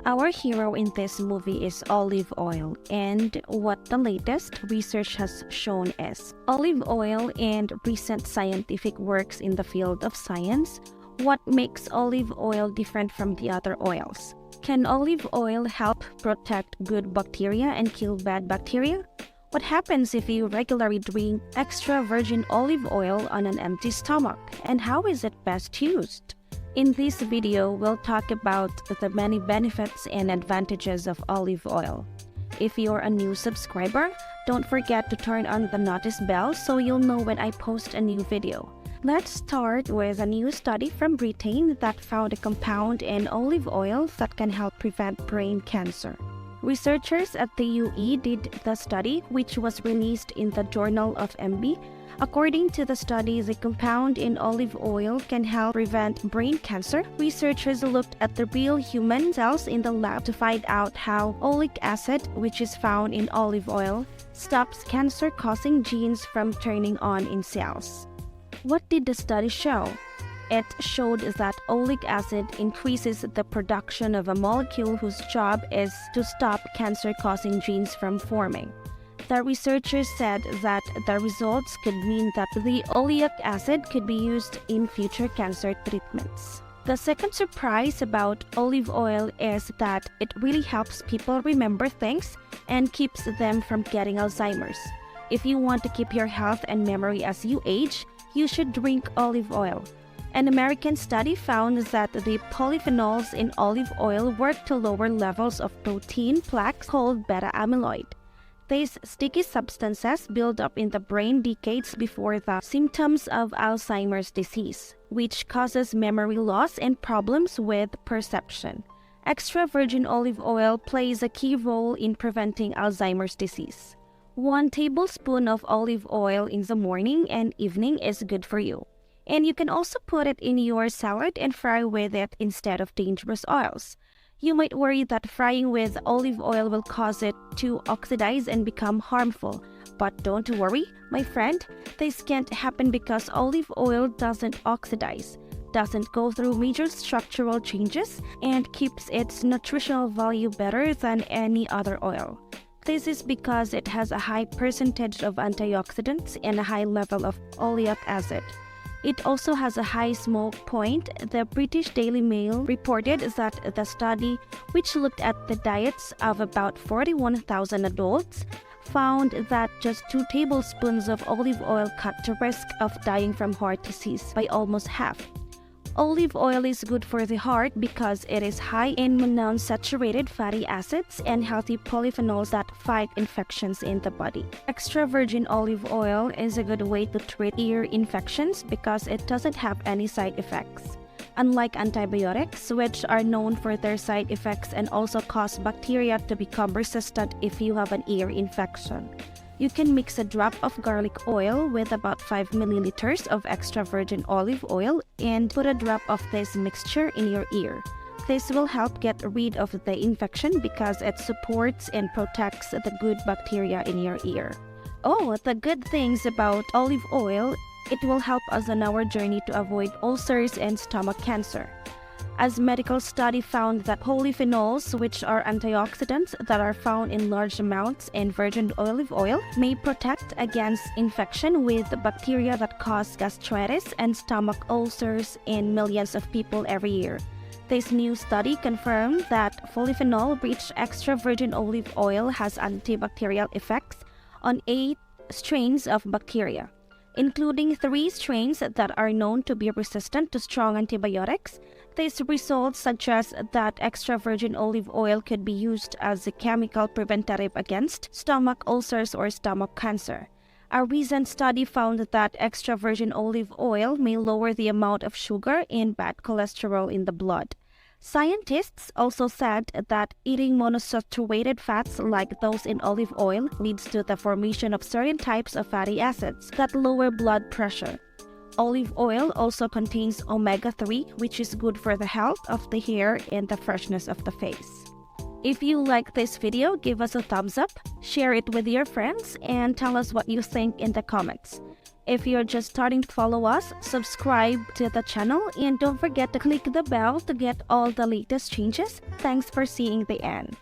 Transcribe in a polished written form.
Our hero in this movie is olive oil, and what the latest research has shown is olive oil and recent scientific works in the field of science. What makes olive oil different from the other oils? Can olive oil help protect good bacteria and kill bad bacteria? What happens if you regularly drink extra virgin olive oil on an empty stomach, and how is it best used? In this video, we'll talk about the many benefits and advantages of olive oil. If you're a new subscriber, don't forget to turn on the notice bell so you'll know when I post a new video. Let's start with a new study from Britain that found a compound in olive oil that can help prevent brain cancer. Researchers at the UE did the study, which was released in the Journal of MB. According to the study, the compound in olive oil can help prevent brain cancer. Researchers looked at the real human cells in the lab to find out how oleic acid, which is found in olive oil, stops cancer-causing genes from turning on in cells. What did the study show? It showed that oleic acid increases the production of a molecule whose job is to stop cancer-causing genes from forming. The researchers said that the results could mean that the oleic acid could be used in future cancer treatments. The second surprise about olive oil is that it really helps people remember things and keeps them from getting Alzheimer's. If you want to keep your health and memory as you age, you should drink olive oil. An American study found that the polyphenols in olive oil work to lower levels of protein plaques called beta-amyloid. These sticky substances build up in the brain decades before the symptoms of Alzheimer's disease, which causes memory loss and problems with perception. Extra virgin olive oil plays a key role in preventing Alzheimer's disease. 1 tablespoon of olive oil in the morning and evening is good for you. And you can also put it in your salad and fry with it instead of dangerous oils. You might worry that frying with olive oil will cause it to oxidize and become harmful. But don't worry, my friend, this can't happen because olive oil doesn't oxidize, doesn't go through major structural changes, and keeps its nutritional value better than any other oil. This is because it has a high percentage of antioxidants and a high level of oleic acid. It also has a high smoke point. The British Daily Mail reported that the study, which looked at the diets of about 41,000 adults, found that just 2 tablespoons of olive oil cut the risk of dying from heart disease by almost half. Olive oil is good for the heart because it is high in monounsaturated fatty acids and healthy polyphenols that fight infections in the body. Extra virgin olive oil is a good way to treat ear infections because it doesn't have any side effects. Unlike antibiotics, which are known for their side effects and also cause bacteria to become resistant if you have an ear infection. You can mix a drop of garlic oil with about 5 milliliters of extra virgin olive oil and put a drop of this mixture in your ear. This will help get rid of the infection because it supports and protects the good bacteria in your ear. Oh, the good things about olive oil, it will help us on our journey to avoid ulcers and stomach cancer. As medical study found that polyphenols, which are antioxidants that are found in large amounts in virgin olive oil, may protect against infection with bacteria that cause gastritis and stomach ulcers in millions of people every year. This new study confirmed that polyphenol-rich extra virgin olive oil has antibacterial effects on 8 strains of bacteria, including 3 strains that are known to be resistant to strong antibiotics. These results suggest that extra virgin olive oil could be used as a chemical preventative against stomach ulcers or stomach cancer. A recent study found that extra virgin olive oil may lower the amount of sugar and bad cholesterol in the blood. Scientists also said that eating monounsaturated fats like those in olive oil leads to the formation of certain types of fatty acids that lower blood pressure. Olive oil also contains omega-3, which is good for the health of the hair and the freshness of the face. If you like this video, give us a thumbs up, share it with your friends, and tell us what you think in the comments. If you're just starting to follow us, subscribe to the channel and don't forget to click the bell to get all the latest changes. Thanks for seeing the end.